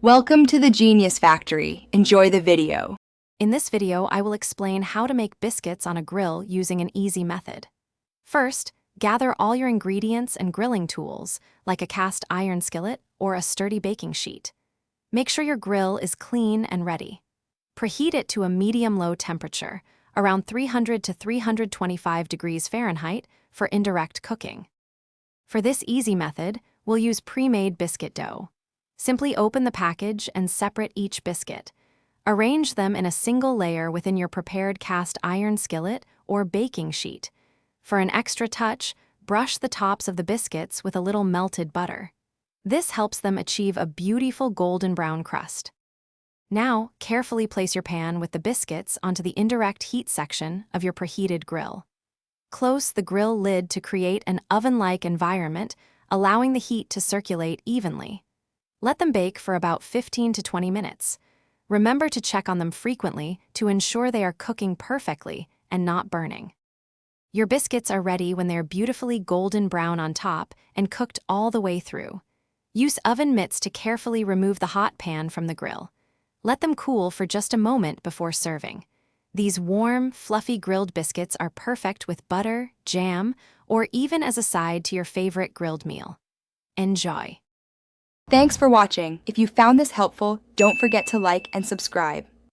Welcome to the Genius Factory. Enjoy the video. In this video, I will explain how to make biscuits on a grill using an easy method. First, gather all your ingredients and grilling tools, like a cast iron skillet or a sturdy baking sheet. Make sure your grill is clean and ready. Preheat it to a medium-low temperature, around 300 to 325 degrees Fahrenheit, for indirect cooking. For this easy method, we'll use pre-made biscuit dough. Simply open the package and separate each biscuit. Arrange them in a single layer within your prepared cast iron skillet or baking sheet. For an extra touch, brush the tops of the biscuits with a little melted butter. This helps them achieve a beautiful golden brown crust. Now, carefully place your pan with the biscuits onto the indirect heat section of your preheated grill. Close the grill lid to create an oven-like environment, allowing the heat to circulate evenly. Let them bake for about 15 to 20 minutes. Remember to check on them frequently to ensure they are cooking perfectly and not burning. Your biscuits are ready when they're beautifully golden brown on top and cooked all the way through. Use oven mitts to carefully remove the hot pan from the grill. Let them cool for just a moment before serving. These warm, fluffy grilled biscuits are perfect with butter, jam, or even as a side to your favorite grilled meal. Enjoy! Thanks for watching. If you found this helpful, don't forget to like and subscribe.